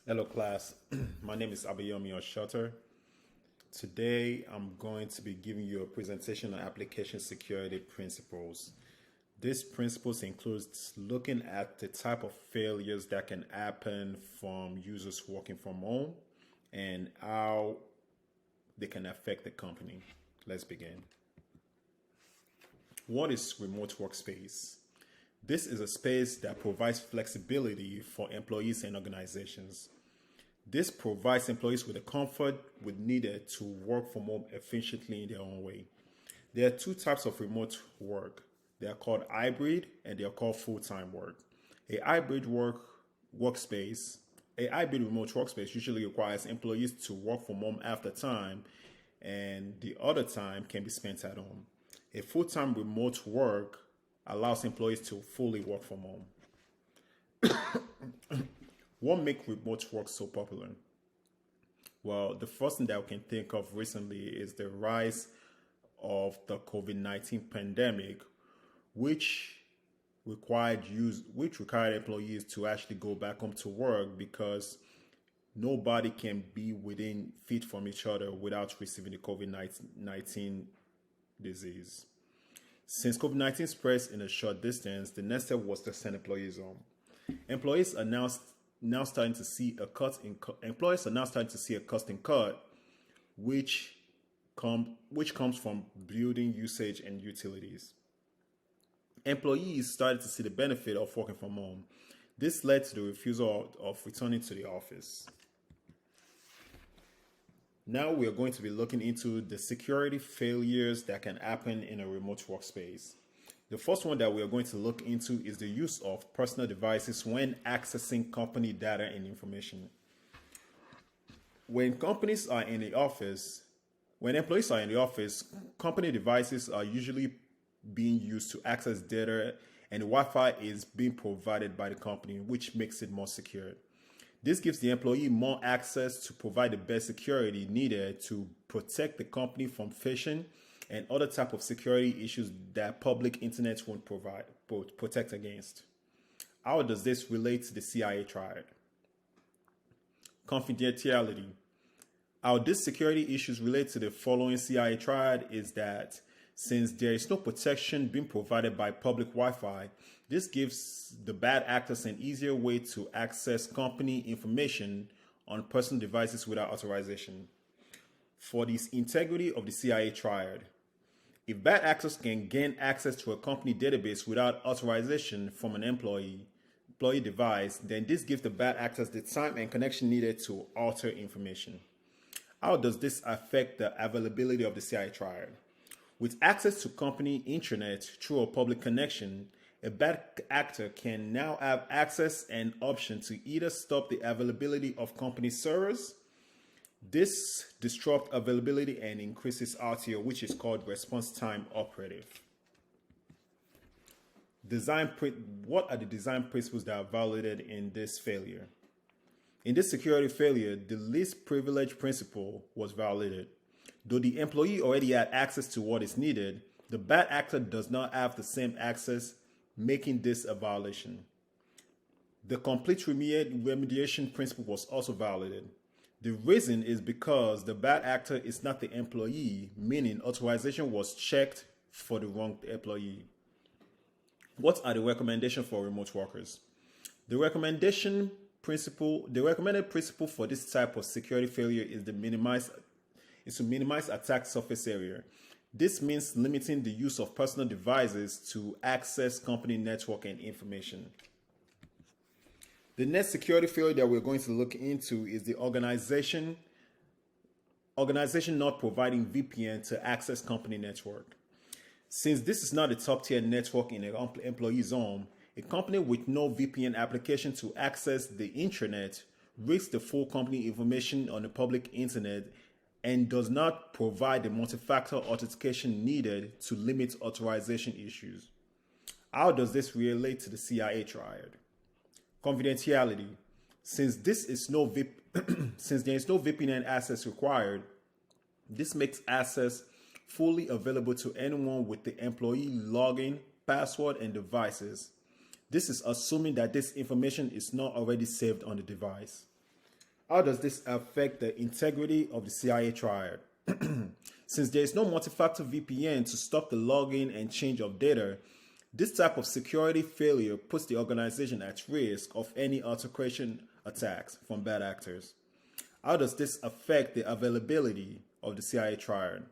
Hello, class. My name is Abayomi Oshotter. Today, I'm going to be giving you a presentation on application security principles. These principles includes looking at the type of failures that can happen from users working from home and how they can affect the company. Let's begin. What is remote workspace? This is a space that provides flexibility for employees and organizations. This provides employees with the comfort with needed to work from home efficiently in their own way. There are two types of remote work. They are called hybrid and they are called full-time work. A hybrid workspace, a hybrid remote workspace usually requires employees to work from home half the time and the other time can be spent at home. A full-time remote work allows employees to fully work from home. What makes remote work so popular? Well, the first thing that we can think of recently is the rise of the COVID-19 pandemic, which required employees to actually go back home to work because nobody can be within feet from each other without receiving the COVID-19 disease. Since COVID-19 spreads in a short distance, the next step was to send employees home. Employees are now starting to see a cut in employers are now starting to see a cost in cut, which comes from building usage and utilities. Employees started to see the benefit of working from home. This led to the refusal of returning to the office. Now we are going to be looking into the security failures that can happen in a remote workspace. The first one that we are going to look into is the use of personal devices when accessing company data and information. When companies are in the office, when employees are in the office, company devices are usually being used to access data and Wi-Fi is being provided by the company, which makes it more secure. This gives the employee more access to provide the best security needed to protect the company from phishing and other type of security issues that public internet won't protect against. How does this relate to the CIA triad? Confidentiality. How these security issues relate to the following CIA triad is that since there is no protection being provided by public Wi-Fi, this gives the bad actors an easier way to access company information on personal devices without authorization. For the integrity of the CIA triad, if bad actors can gain access to a company database without authorization from an employee device, then this gives the bad actors the time and connection needed to alter information. How does this affect the availability of the CIA triad? With access to company intranet through a public connection, a bad actor can now have access and option to either stop the availability of company servers. This disrupts availability and increases RTO, which is called response time operative. What are the design principles that are violated in this failure? In this security failure, the least privilege principle was violated. Though the employee already had access to what is needed, the bad actor does not have the same access, making this a violation. The complete remediation principle was also violated. The reason is because the bad actor is not the employee, meaning authorization was checked for the wrong employee. What are the recommendations for remote workers? The recommended principle for this type of security failure is to minimize attack surface area. This means limiting the use of personal devices to access company network and information. The next security failure that we're going to look into is the organization not providing VPN to access company network. Since this is not a top tier network in an employee's home, a company with no VPN application to access the intranet risks the full company information on the public internet and does not provide the multi-factor authentication needed to limit authorization issues. How does this relate to the CIA triad? Confidentiality. Since there is no VPN access required, this makes access fully available to anyone with the employee login, password, and devices. This is assuming that this information is not already saved on the device. How does this affect the integrity of the CIA triad? Since there is no multi-factor VPN to stop the login and change of data, this type of security failure puts the organization at risk of any altercation attacks from bad actors. How does this affect the availability of the CIA triad?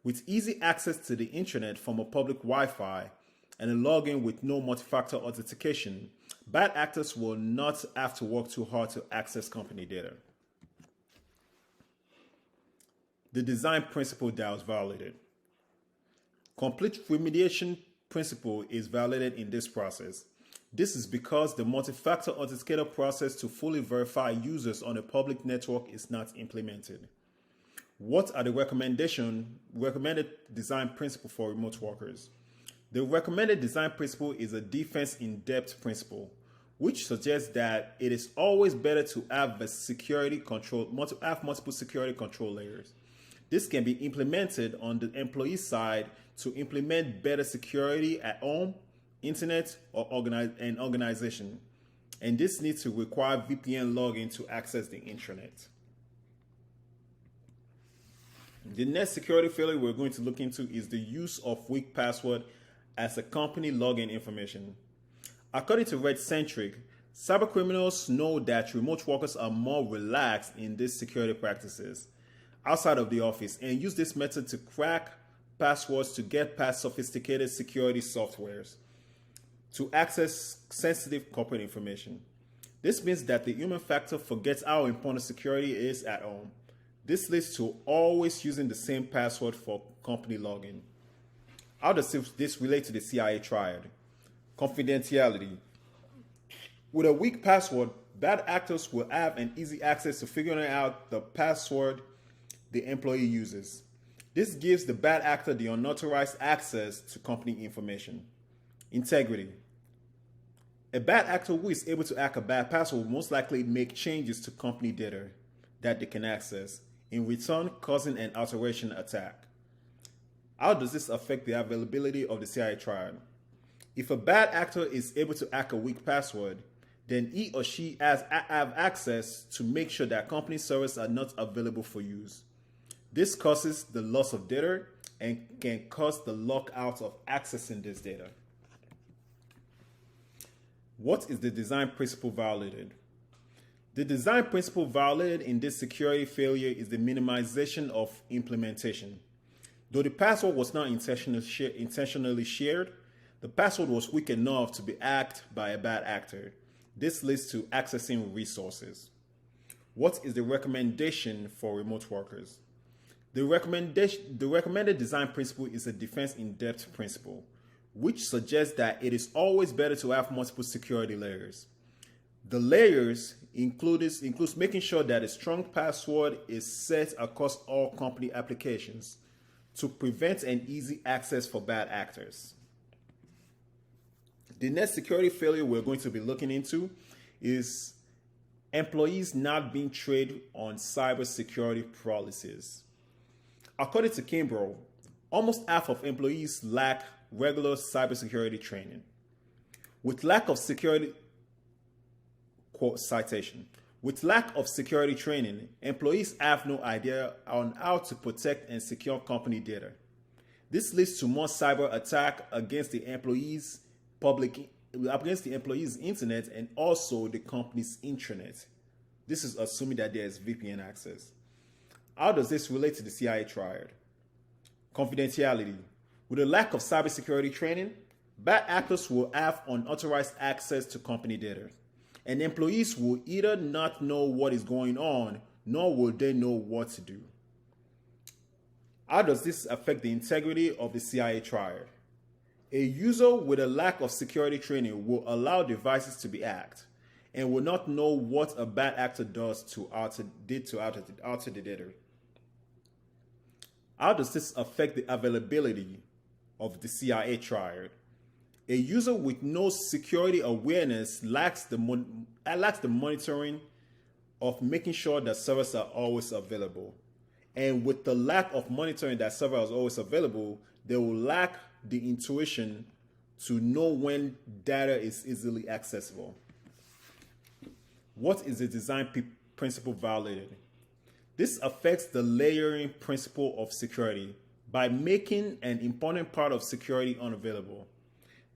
With easy access to the internet from a public Wi-Fi and a login with no multi-factor authentication, bad actors will not have to work too hard to access company data. The design principle that was violated. Complete remediation principle is violated in this process. This is because the multi-factor authenticator process to fully verify users on a public network is not implemented. What are the recommended design principle for remote workers? The recommended design principle is a defense in depth principle, which suggests that it is always better to have multiple security control layers. This can be implemented on the employee side to implement better security at home, internet, or organization. And this needs to require VPN login to access the intranet. The next security failure we're going to look into is the use of weak password as a company login information. According to RedCentric, cybercriminals know that remote workers are more relaxed in these security practices outside of the office and use this method to crack passwords to get past sophisticated security softwares to access sensitive corporate information. This means that the human factor forgets how important security is at home. This leads to always using the same password for company login. How does this relate to the CIA triad? Confidentiality. With a weak password, bad actors will have an easy access to figuring out the password the employee uses. This gives the bad actor the unauthorized access to company information. Integrity. A bad actor who is able to hack a bad password will most likely make changes to company data that they can access, in return causing an alteration attack. How does this affect the availability of the CIA triad? If a bad actor is able to hack a weak password, then he or she have access to make sure that company servers are not available for use. This causes the loss of data and can cause the lockout of accessing this data. What is the design principle violated? The design principle violated in this security failure is the minimization of implementation. Though the password was not intentionally shared, the password was weak enough to be hacked by a bad actor. This leads to accessing resources. What is the recommendation for remote workers? The recommended design principle is a defense in depth principle, which suggests that it is always better to have multiple security layers. The layers includes making sure that a strong password is set across all company applications to prevent an easy access for bad actors. The next security failure we're going to be looking into is employees not being trained on cybersecurity policies. According to Kimbrough, almost half of employees lack regular cybersecurity training. With lack of security, quote citation, with lack of security training, employees have no idea on how to protect and secure company data. This leads to more cyber attack against the employees' internet and also the company's intranet. This is assuming that there is VPN access. How does this relate to the CIA triad? Confidentiality. With a lack of cybersecurity training, bad actors will have unauthorized access to company data, and employees will either not know what is going on, nor will they know what to do. How does this affect the integrity of the CIA triad? A user with a lack of security training will allow devices to be hacked and will not know what a bad actor does to alter the data. How does this affect the availability of the CIA triad? A user with no security awareness lacks the monitoring of making sure that servers are always available. And with the lack of monitoring that servers are always available, they will lack the intuition to know when data is easily accessible. What is the design principle violated. This affects the layering principle of security by making an important part of security unavailable.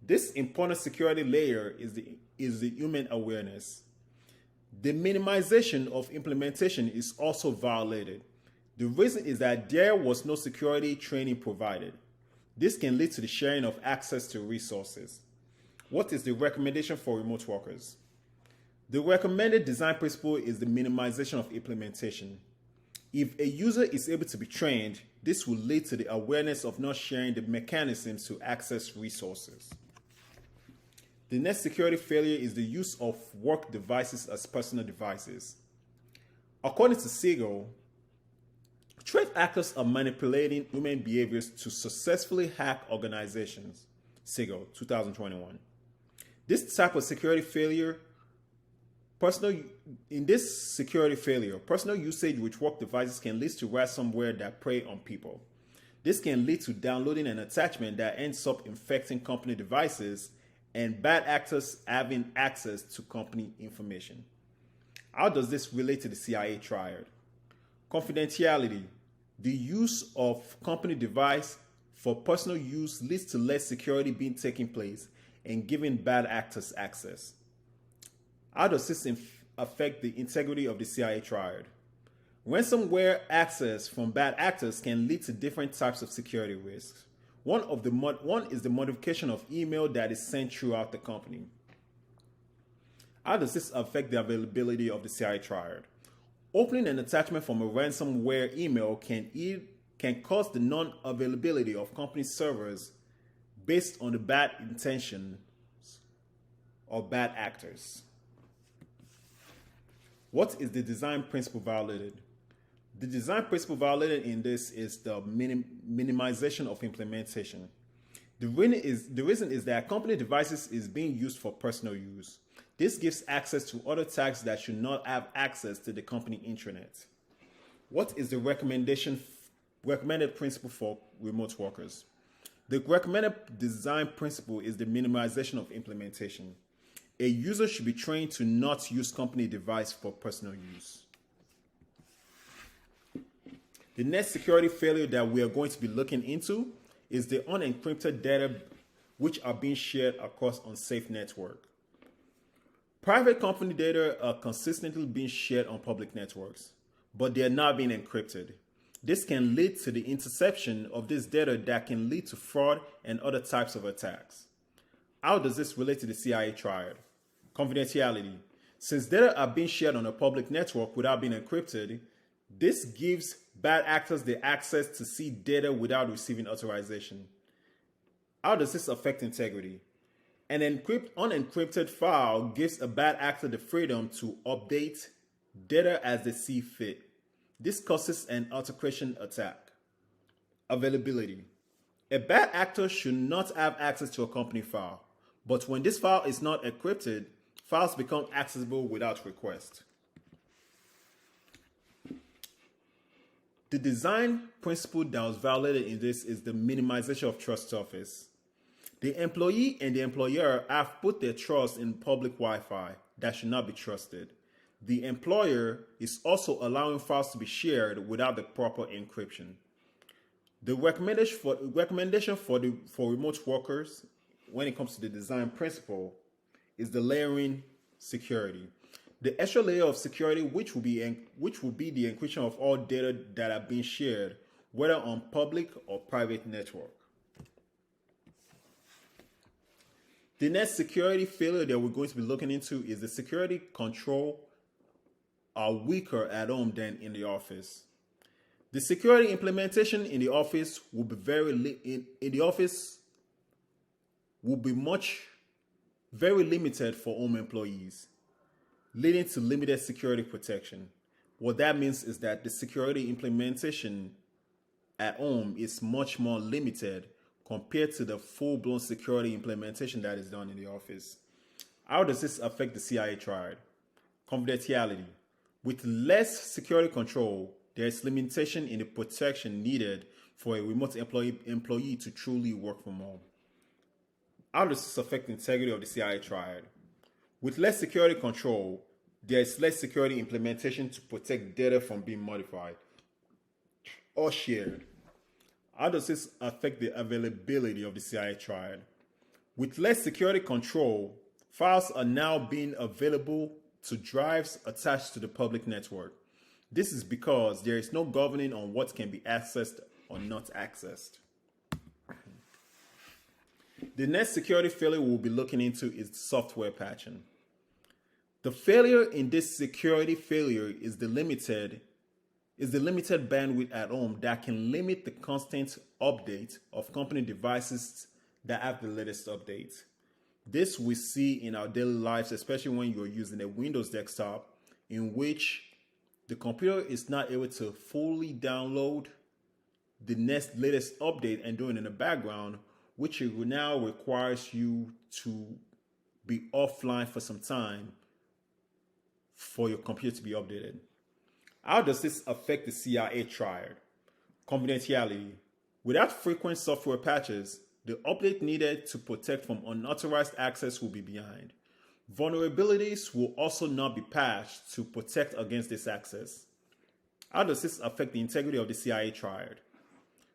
This important security layer is the human awareness. The minimization of implementation is also violated. The reason is that there was no security training provided. This can lead to the sharing of access to resources. What is the recommendation for remote workers? The recommended design principle is the minimization of implementation. If a user is able to be trained, this will lead to the awareness of not sharing the mechanisms to access resources. The next security failure is the use of work devices as personal devices. According to Siegel, threat actors are manipulating human behaviors to successfully hack organizations. Siegel, 2021. This type of security failure, personal usage with work devices can lead to ransomware that prey on people. This can lead to downloading an attachment that ends up infecting company devices and bad actors having access to company information. How does this relate to the CIA triad? Confidentiality. The use of company device for personal use leads to less security being taken place and giving bad actors access. How does this affect the integrity of the CIA triad? Ransomware access from bad actors can lead to different types of security risks. One is the modification of email that is sent throughout the company. How does this affect the availability of the CIA triad? Opening an attachment from a ransomware email can cause the non-availability of company servers based on the bad intentions of bad actors. What is the design principle violated? The design principle violated in this is the minimization of implementation. The reason is that company devices is being used for personal use. This gives access to other tags that should not have access to the company intranet. What is the recommended principle for remote workers? The recommended design principle is the minimization of implementation. A user should be trained to not use company device for personal use. The next security failure that we are going to be looking into is the unencrypted data which are being shared across unsafe network. Private company data are consistently being shared on public networks, but they are not being encrypted. This can lead to the interception of this data that can lead to fraud and other types of attacks. How does this relate to the CIA triad? Confidentiality. Since data are being shared on a public network without being encrypted, this gives bad actors the access to see data without receiving authorization. How does this affect integrity? An unencrypted file gives a bad actor the freedom to update data as they see fit. This causes an altercation attack. Availability. A bad actor should not have access to a company file, but when this file is not encrypted, files become accessible without request. The design principle that was violated in this is the minimization of trust surface. The employee and the employer have put their trust in public Wi-Fi that should not be trusted. The employer is also allowing files to be shared without the proper encryption. The recommendation for remote workers when it comes to the design principle is the layering security. The extra layer of security, which will be the encryption of all data that are being shared, whether on public or private network. The next security failure that we're going to be looking into is the security control are weaker at home than in the office. The security implementation in the office will be very limited for home employees, leading to limited security protection. What that means is that the security implementation at home is much more limited compared to the full-blown security implementation that is done in the office. How does this affect the CIA triad? Confidentiality. With less security control, there is limitation in the protection needed for a remote employee to truly work from home. How does this affect the integrity of the CIA triad? With less security control, There is less security implementation to protect data from being modified or shared. How does this affect the availability of the CIA triad? With less security control, files are now being available to drives attached to the public network. This is because there is no governing on what can be accessed or not accessed. The next security failure we'll be looking into is software patching. The failure in this security failure is the limited bandwidth at home that can limit the constant update of company devices that have the latest updates. This we see in our daily lives, especially when you're using a Windows desktop in which the computer is not able to fully download the next latest update and do it in the background, which now requires you to be offline for some time for your computer to be updated. How does this affect the CIA triad? Confidentiality. Without frequent software patches, the update needed to protect from unauthorized access will be behind. Vulnerabilities will also not be patched to protect against this access. How does this affect the integrity of the CIA triad?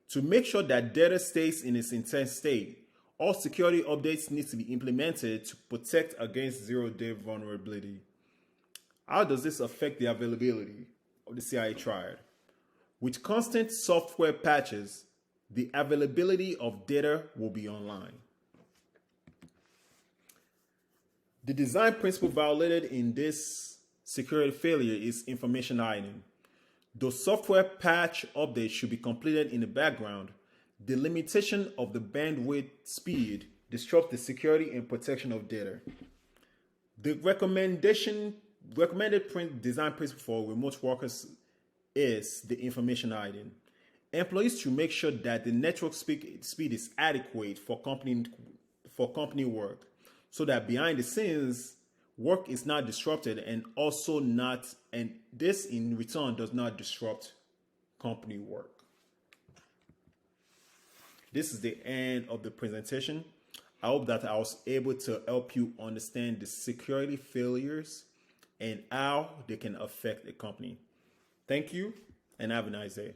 To make sure that data stays in its intent state, all security updates need to be implemented to protect against zero-day vulnerability. How does this affect the availability of the CIA triad? With constant software patches, the availability of data will be online. The design principle violated in this security failure is information hiding. Though software patch updates should be completed in the background, the limitation of the bandwidth speed disrupts the security and protection of data. The recommended design principle for remote workers is the information hiding. Employees should make sure that the network speed is adequate for company work, so that behind the scenes work is not disrupted and this in return does not disrupt company work. This is the end of the presentation. I hope that I was able to help you understand the security failures and how they can affect a company. Thank you and have a nice day.